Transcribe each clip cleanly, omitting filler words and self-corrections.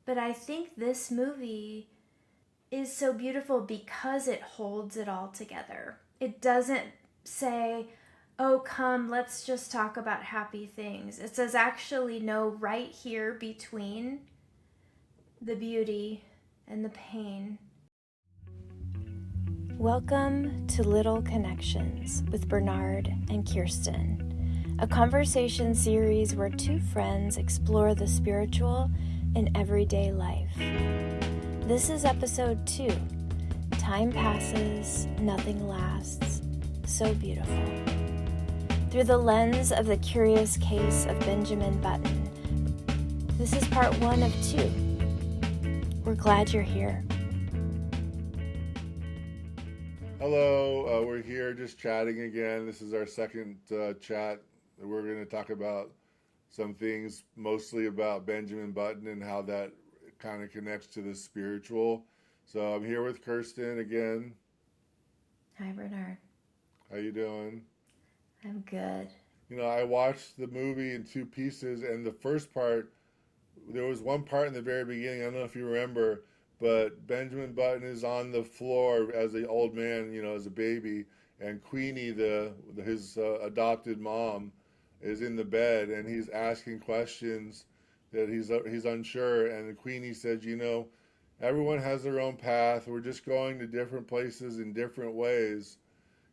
But I think this movie is so beautiful because it holds it all together. It doesn't say, oh, come, let's just talk about happy things. It says, actually, no, right here between the beauty and the pain. Welcome to Little Connections with Bernard and Kirsten, a conversation series where two friends explore the spiritual in everyday life. This is episode 2. Time passes, nothing lasts. So beautiful. Through the lens of the curious case of Benjamin Button. This is part 1 of 2. We're glad you're here. Hello, we're here just chatting again. This is our second chat. We're going to talk about some things, mostly about Benjamin Button and how that kind of connects to the spiritual. So I'm here with Kirsten again. Hi, Bernard. How you doing? I'm good. You know, I watched the movie in 2 pieces, and the first part, there was one part in the very beginning, I don't know if you remember, but Benjamin Button is on the floor as an old man, you know, as a baby, and Queenie, his adopted mom, is in the bed, and he's asking questions that he's unsure, and Queenie says, you know, everyone has their own path. We're just going to different places in different ways.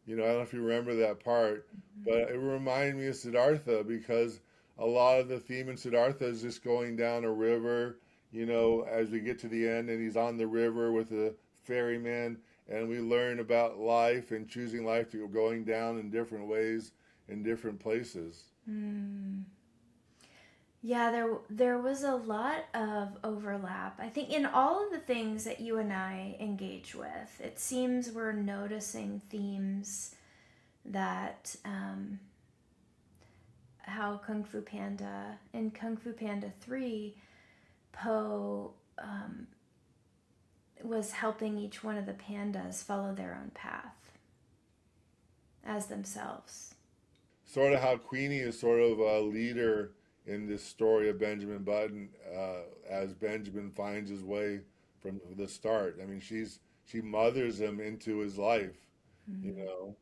You know, I don't know if you remember that part, but it reminded me of Siddhartha because a lot of the theme in Siddhartha is just going down a river, you know, as we get to the end and he's on the river with a ferryman and we learn about life and choosing life to going down in different ways in different places. Yeah, there was a lot of overlap. I think in all of the things that you and I engage with, it seems we're noticing themes that how in Kung Fu Panda 3, Po was helping each one of the pandas follow their own path as themselves. Sort of how Queenie is sort of a leader in this story of Benjamin Button as Benjamin finds his way from the start. I mean, she mothers him into his life, you know.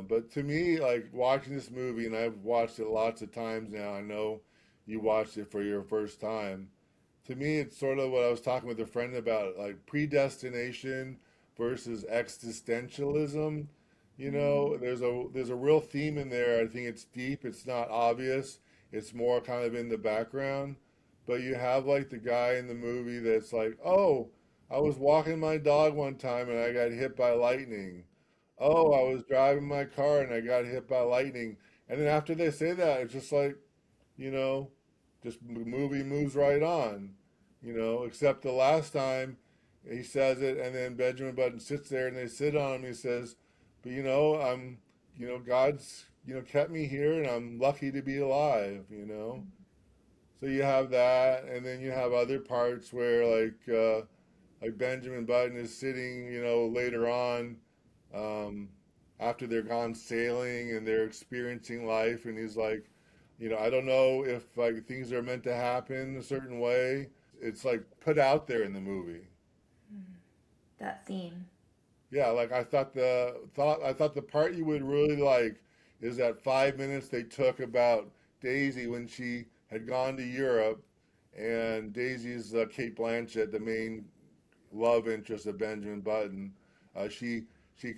But to me, like watching this movie, and I've watched it lots of times now. I know you watched it for your first time. To me, it's sort of what I was talking with a friend about, like predestination versus existentialism. You know, there's a real theme in there. I think it's deep. It's not obvious. It's more kind of in the background. But you have like the guy in the movie that's like, oh, I was walking my dog one time and I got hit by lightning. Oh, I was driving my car and I got hit by lightning. And then after they say that, it's just like, you know, just the movie moves right on, you know, except the last time he says it and then Benjamin Button sits there and they sit on him. He says, but you know, God's, you know, kept me here and I'm lucky to be alive, you know. So you have that, and then you have other parts where like Benjamin Button is sitting, you know, later on, um, after they're gone sailing and they're experiencing life, and he's like, you know, I don't know if like things are meant to happen a certain way. It's like put out there in the movie. That theme. Yeah, like I thought the part you would really like is that 5 minutes they took about Daisy when she had gone to Europe, and Daisy's Kate Blanchett, the main love interest of Benjamin Button. She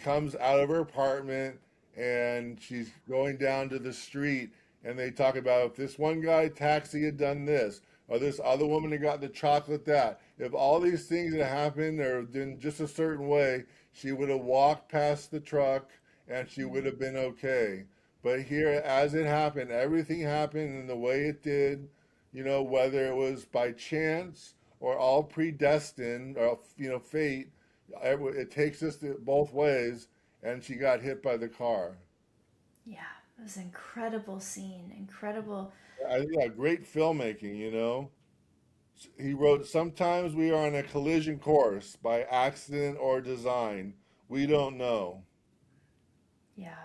comes out of her apartment and she's going down to the street, and they talk about if this one guy taxi had done this, or this other woman had got the chocolate that. If all these things had happened or done just a certain way, she would have walked past the truck and she would have been okay. But here, as it happened, everything happened in the way it did, you know, whether it was by chance or all predestined or, you know, fate. It takes us both ways, and she got hit by the car. Yeah, it was an incredible scene. Incredible. Yeah, great filmmaking, you know. He wrote, sometimes we are on a collision course by accident or design. We don't know. Yeah.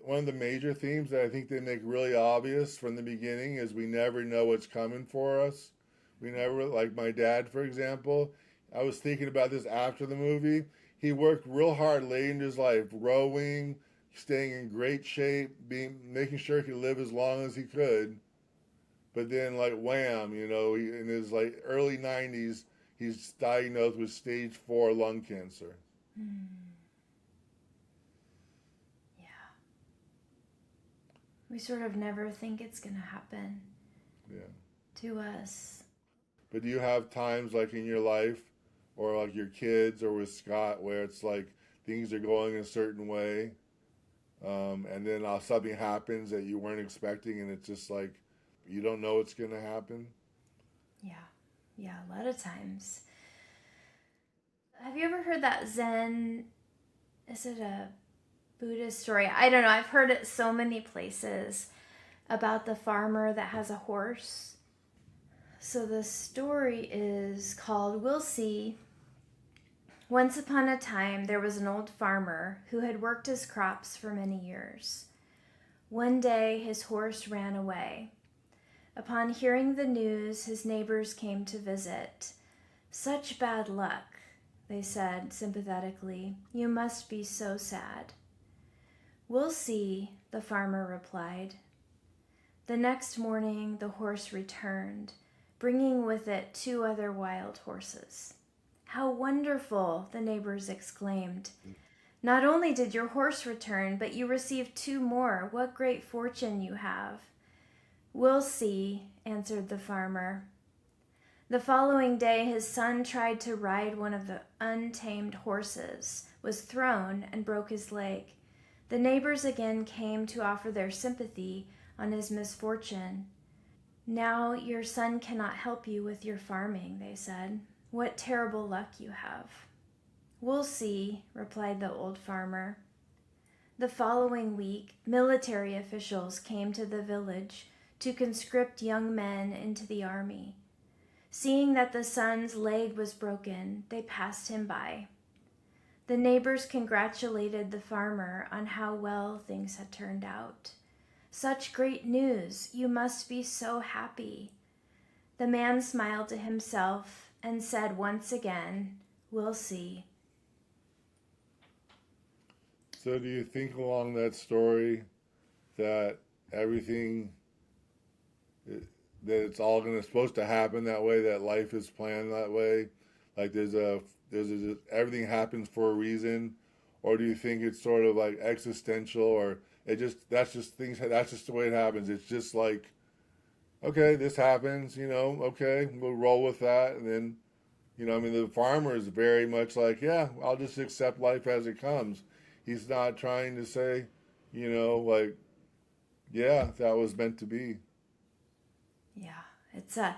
One of the major themes that I think they make really obvious from the beginning is we never know what's coming for us. We never, like my dad, for example. I was thinking about this after the movie. He worked real hard late in his life, rowing, staying in great shape, being making sure he could live as long as he could. But then, like wham, in his like early 90s, he's diagnosed with stage 4 lung cancer. Mm, yeah. We sort of never think it's going to happen Yeah. to us. But do you have times like in your life, or like your kids, or with Scott, where it's like things are going a certain way, and then something happens that you weren't expecting, and it's just like you don't know what's gonna happen? Yeah. Yeah, a lot of times. Have you ever heard that Zen? Is it a Buddhist story? I don't know. I've heard it so many places about the farmer that has a horse. So the story is called We'll See. Once upon a time, there was an old farmer who had worked his crops for many years. One day, his horse ran away. Upon hearing the news, his neighbors came to visit. "Such bad luck," they said sympathetically. "You must be so sad." "We'll see," the farmer replied. The next morning, the horse returned, bringing with it 2 other wild horses. "How wonderful!" the neighbors exclaimed. "Not only did your horse return, but you received 2 more. What great fortune you have." "We'll see," answered the farmer. The following day, his son tried to ride one of the untamed horses, was thrown, and broke his leg. The neighbors again came to offer their sympathy on his misfortune. "Now your son cannot help you with your farming," they said. "What terrible luck you have." "We'll see," replied the old farmer. The following week, military officials came to the village to conscript young men into the army. Seeing that the son's leg was broken, they passed him by. The neighbors congratulated the farmer on how well things had turned out. "Such great news! You must be so happy." The man smiled to himself and said once again, "We'll see." So do you think along that story that everything that it's all gonna supposed to happen that way, that life is planned that way? Like there's everything happens for a reason, or do you think it's sort of like existential, or it just that's just things that's just the way it happens? It's just like, okay, this happens, okay, we'll roll with that, and then I mean, the farmer is very much like, yeah, I'll just accept life as it comes. He's not trying to say, like, yeah, that was meant to be. Yeah, it's a.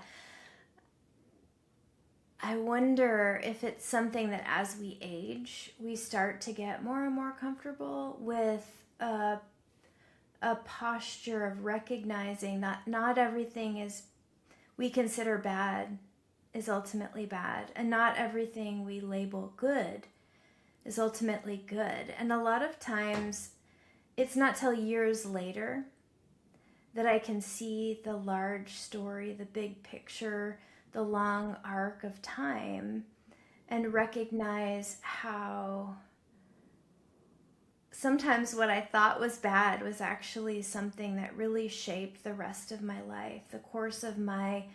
I wonder if it's something that as we age, we start to get more and more comfortable with a posture of recognizing that not everything is we consider bad is ultimately bad, and not everything we label good is ultimately good. And a lot of times, it's not till years later that I can see the large story, the big picture, the long arc of time, and recognize how sometimes what I thought was bad was actually something that really shaped the rest of my life, the course of my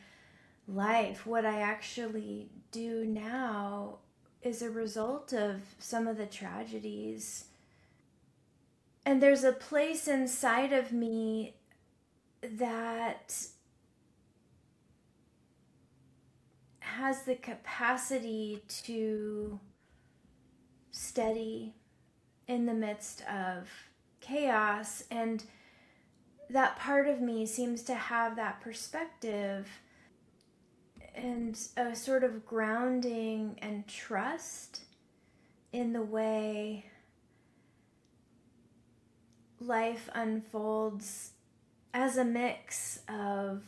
life. What I actually do now is a result of some of the tragedies. And there's a place inside of me that has the capacity to steady in the midst of chaos. And that part of me seems to have that perspective and a sort of grounding and trust in the way life unfolds as a mix of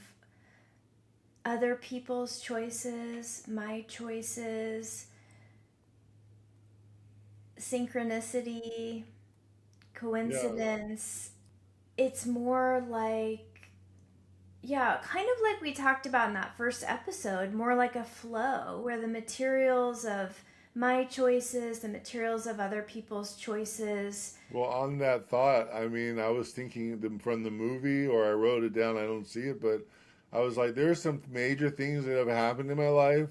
other people's choices, my choices, synchronicity, Yeah, coincidence. It's more like Yeah, kind of like we talked about in that first episode, more like a flow where the materials of my choices, the materials of other people's choices. Well, on that thought, I mean, I was thinking from the movie, or I wrote it down. I don't see it, but I was like, there's some major things that have happened in my life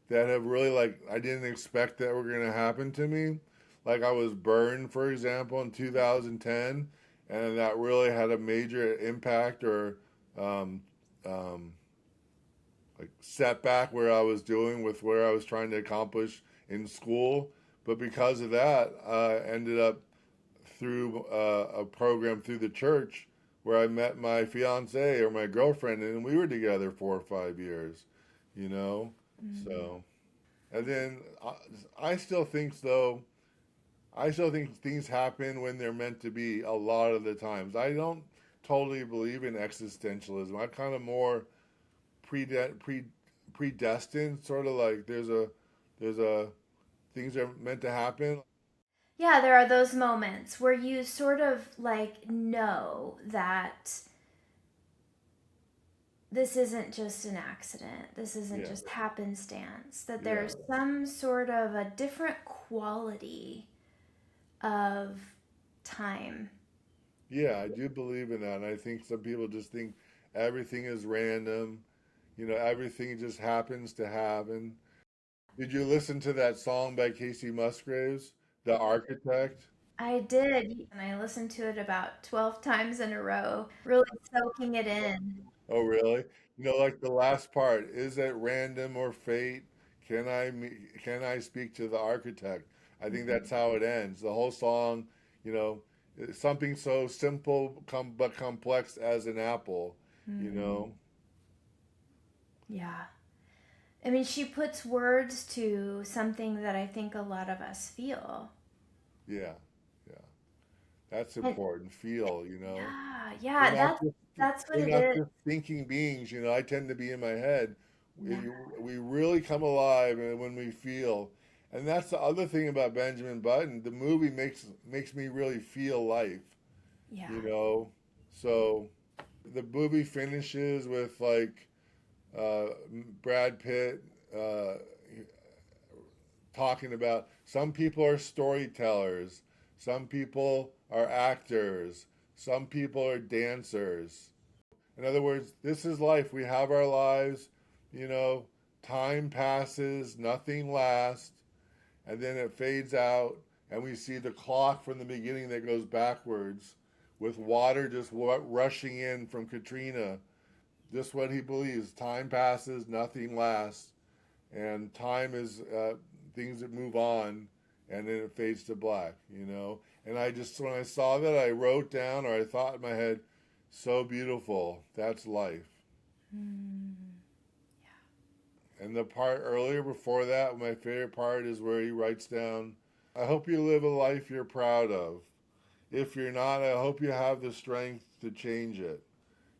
that have really, like, I didn't expect that were going to happen to me. Like, I was burned, for example, in 2010, and that really had a major impact or um, um, like setback where I was doing with where I was trying to accomplish in school. But because of that, I ended up through a program through the church where I met my fiance or my girlfriend, and we were together 4 or 5 years, you know. Mm. So, and then I still think though, I still think things happen when they're meant to be. A lot of the times, I don't totally believe in existentialism. I kind of more pre predestined, sort of like there's a things are meant to happen. Yeah, there are those moments where you sort of like know that this isn't just an accident. This isn't Yeah, just happenstance. That yeah. there's some sort of a different quality of time. Yeah, I do believe in that. And I think some people just think everything is random, everything just happens to happen. Did you listen to that song by Casey Musgraves, The Architect? I did, and I listened to it about 12 times in a row, really soaking it in. Oh, really? Like the last part, is it random or fate? Can I speak to the architect? I think that's how it ends. The whole song, you know, is something so simple but complex as an apple, you Mm, know? yeah. I mean, she puts words to something that I think a lot of us feel. Yeah, yeah. That's And important. Feel, yeah, We're yeah, not that's just that's what we're it not is. just thinking beings. I tend to be in my head. Yeah, We really come alive when we feel, and that's the other thing about Benjamin Button. The movie makes me really feel life. yeah. You know, so the movie finishes with like uh, Brad Pitt talking about some people are storytellers, some people are actors, some people are dancers. In other words, this is life. We have our lives, you know, time passes, nothing lasts, and then it fades out, and we see the clock from the beginning that goes backwards with water just rushing in from Katrina. Just what he believes. Time passes, nothing lasts, and time is things that move on, and then it fades to black. And I just, when I saw that, I wrote down, or I thought in my head, so beautiful. That's life. Mm, And the part earlier before that, my favorite part is where he writes down, I hope you live a life you're proud of. If you're not, I hope you have the strength to change it.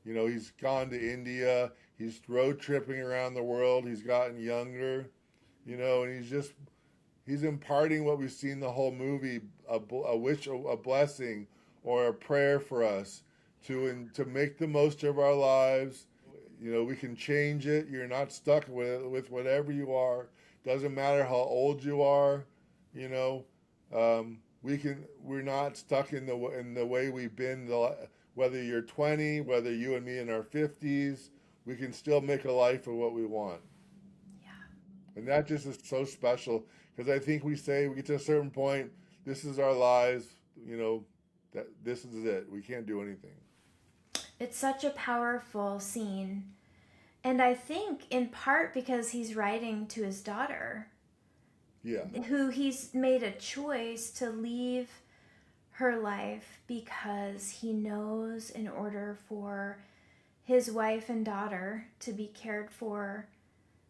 He's gone to India, he's road tripping around the world, he's gotten younger, and he's imparting what we've seen the whole movie, a wish, a blessing, or a prayer for us to make the most of our lives. We can change it. You're not stuck with whatever you are. Doesn't matter how old you are. You know, we're not stuck in the way we've been. Whether you're 20, whether you and me in our 50s, we can still make a life of what we want. yeah. And that just is so special because I think we say we get to a certain point, this is our lives, you know, that this is it. We can't do anything. It's such a powerful scene. And I think in part because he's writing to his daughter, Yeah, who he's made a choice to leave her life because he knows in order for his wife and daughter to be cared for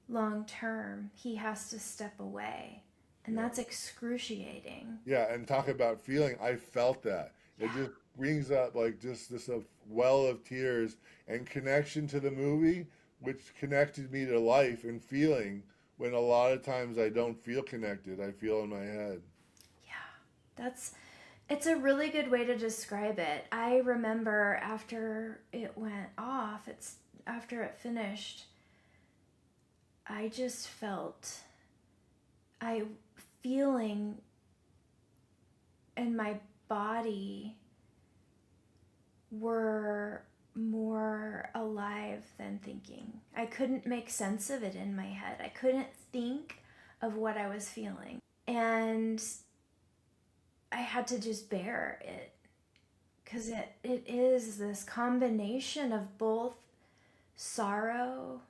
long term, he has to step away. And yeah, that's excruciating. yeah. And talk about feeling. I felt that. It Yeah. just brings up like just this well of tears and connection to the movie, which connected me to life and feeling when a lot of times I don't feel connected. I feel in my head. Yeah. That's it's a really good way to describe it. I remember after it went off, after it finished, I just felt, I feeling in my body were more alive than thinking. I couldn't make sense of it in my head. I couldn't think of what I was feeling. And I had to just bear it, because it is this combination of both sorrow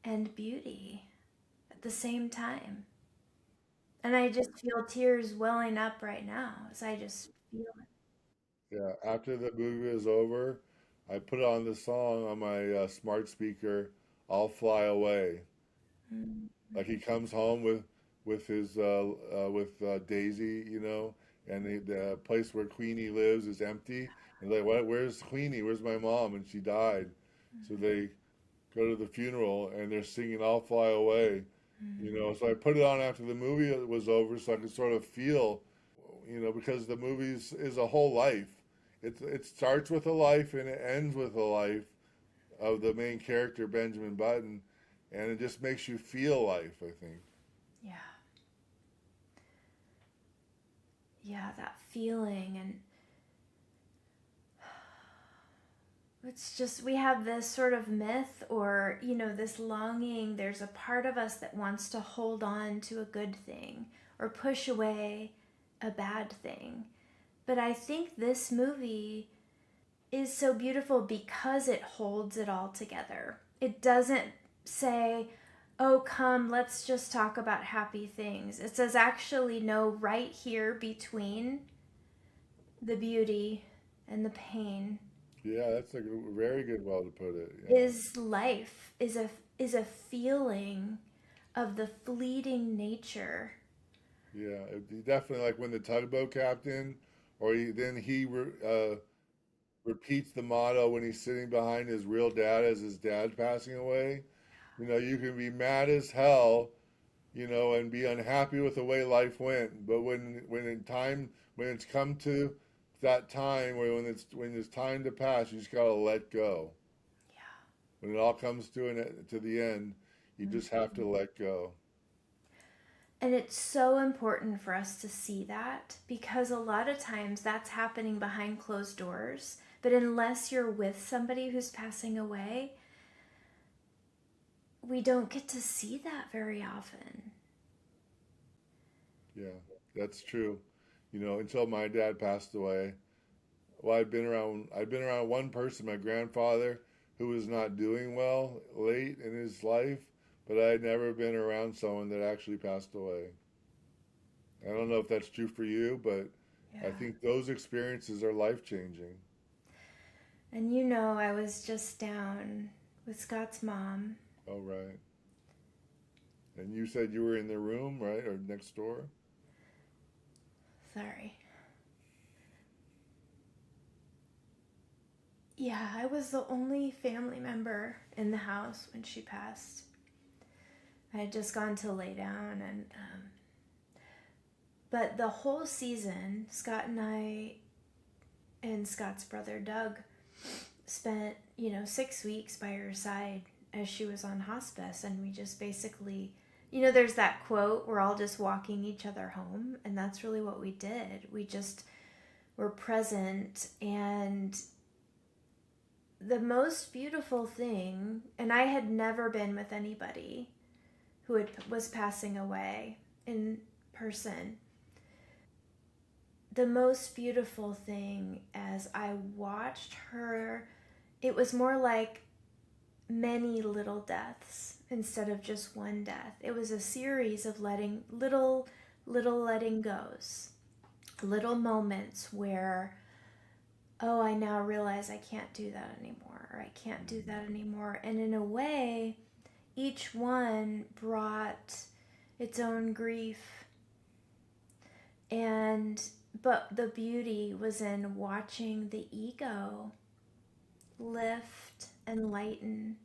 and beauty at the same time. And I just feel tears welling up right now as I just feel it. Yeah, after the movie was over, I put on the song on my smart speaker, "I'll Fly Away." Mm. Like he comes home with his with Daisy, you know, and the place where Queenie lives is empty. And like, what? Where's Queenie? Where's my mom? And she died. So they go to the funeral and they're singing "I'll Fly Away," you know. So I put it on after the movie was over, so I could sort of feel, you know, because the movie is a whole life. It starts with a life and it ends with a life of the main character Benjamin Button, and it just makes you feel life, I think. Yeah. Yeah, that feeling. And it's just, we have this sort of myth, or, this longing. There's a part of us that wants to hold on to a good thing or push away a bad thing. But I think this movie is so beautiful because it holds it all together. It doesn't say, oh, come, let's just talk about happy things. It says, actually, no, right here between the beauty and the pain Yeah, that's a very good way to put it. Yeah, is life, is a feeling of the fleeting nature. yeah, definitely like when the tugboat captain, or repeats the motto when he's sitting behind his real dad as his dad's passing away. You know, you can be mad as hell, you know, and be unhappy with the way life went. But when it's come to that time where when it's time to pass, you just gotta let go. When it all comes to the end, you Yeah. just have to let go. And it's so important for us to see that, because a lot of times that's happening behind closed doors. But unless you're with somebody who's passing away, we don't get to see that very often. Yeah, that's true. You know, until my dad passed away. Well, I'd been around one person, my grandfather, who was not doing well late in his life, but I had never been around someone that actually passed away. I don't know if that's true for you, but I Yeah. think those experiences are life changing. And I was just down with Scott's mom. Oh, right. And you said you were in the room, right, or next door? Sorry. Yeah, I was the only family member in the house when she passed. I had just gone to lay down, and but the whole season, Scott and I and Scott's brother Doug spent 6 weeks by her side as she was on hospice, and we just basically, there's that quote, we're all just walking each other home, and that's really what we did. We just were present. And the most beautiful thing, and I had never been with anybody was passing away in person. The most beautiful thing, as I watched her, it was more like many little deaths instead of just one death. It was a series of little letting goes, little moments where, oh, I now realize I can't do that anymore, or I can't do that anymore. And in a way, each one brought its own grief. But the beauty was in watching the ego lift and lighten,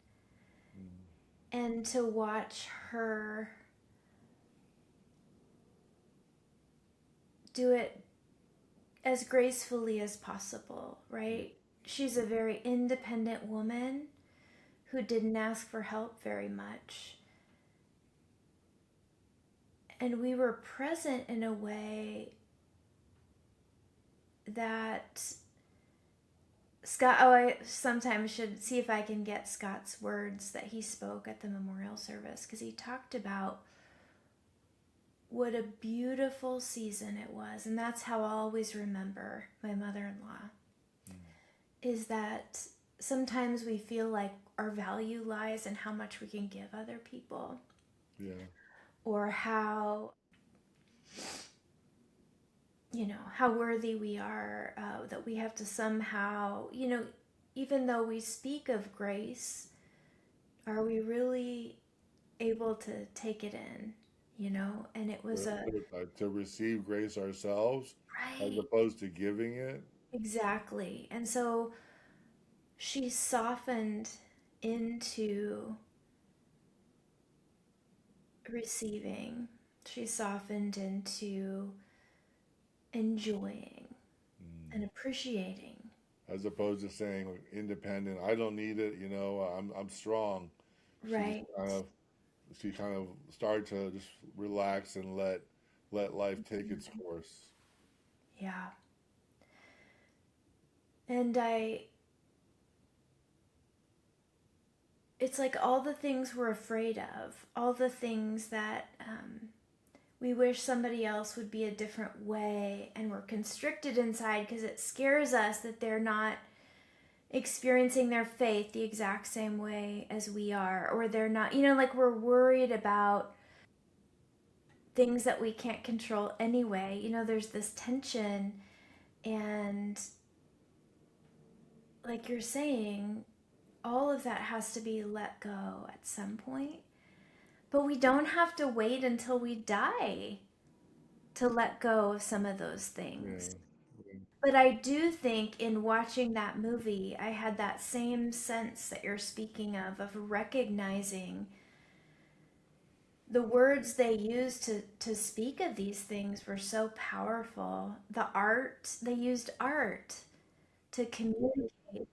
and to watch her do it as gracefully as possible, right? She's a very independent woman who didn't ask for help very much. And we were present in a way that Scott, I sometimes should see if I can get Scott's words that he spoke at the memorial service, because he talked about what a beautiful season it was. And that's how I'll always remember my mother-in-law, is that sometimes we feel like our value lies in how much we can give other people. Yeah. Or how, how worthy we are, that we have to somehow, even though we speak of grace, are we really able to take it in, And it was To receive grace ourselves as right, opposed to giving it. exactly. And so she softened into receiving. She softened into enjoying and appreciating. As opposed to saying independent, I don't need it, I'm strong. Right. She kind of started to just relax and let life take its course. Yeah. And it's like all the things we're afraid of, all the things that we wish somebody else would be a different way, and we're constricted inside because it scares us that they're not experiencing their faith the exact same way as we are, or they're not, like we're worried about things that we can't control anyway. There's this tension, and like you're saying, all of that has to be let go at some point. But we don't have to wait until we die to let go of some of those things. Yeah. But I do think in watching that movie, I had that same sense that you're speaking of recognizing the words they used to speak of these things were so powerful. They used art to communicate.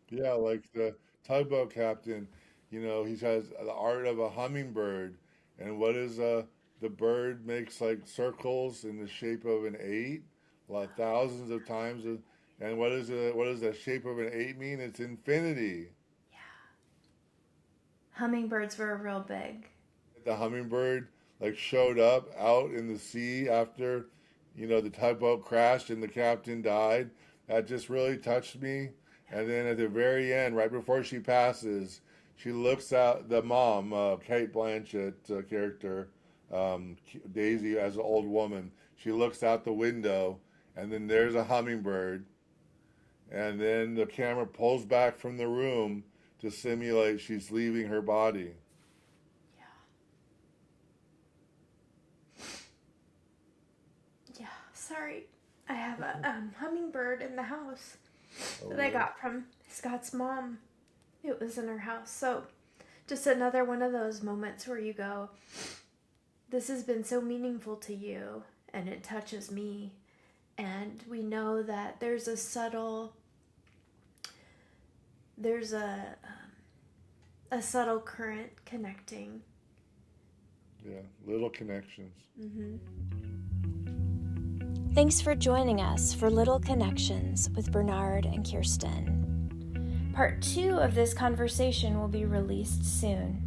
Yeah, like the tugboat captain, he has the art of a hummingbird. And what is the bird makes like circles in the shape of an eight, like thousands of times. And what does the shape of an eight mean? It's infinity. Hummingbirds were real big. The hummingbird like showed up out in the sea after, the tugboat crashed and the captain died. That just really touched me. And then at the very end, right before she passes, she looks out, the mom, Kate Blanchett character, Daisy as an old woman. She looks out the window, and then there's a hummingbird. And then the camera pulls back from the room to simulate she's leaving her body. Yeah, sorry. I have a hummingbird in the house that I got from Scott's mom. It was in her house. So just another one of those moments where you go, this has been so meaningful to you, and it touches me. And we know that there's a subtle current connecting. Yeah, little connections. Thanks for joining us for Little Connections with Bernard and Kirsten. Part 2 of this conversation will be released soon.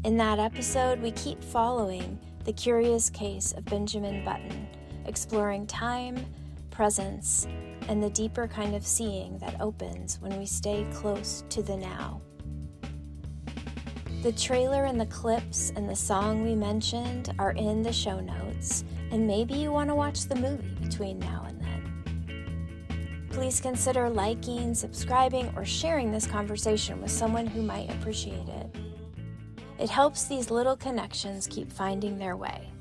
In that episode, we keep following the curious case of Benjamin Button, exploring time, presence, and the deeper kind of seeing that opens when we stay close to the now. The trailer and the clips and the song we mentioned are in the show notes, and maybe you want to watch the movie between now and then. Please consider liking, subscribing, or sharing this conversation with someone who might appreciate it. It helps these little connections keep finding their way.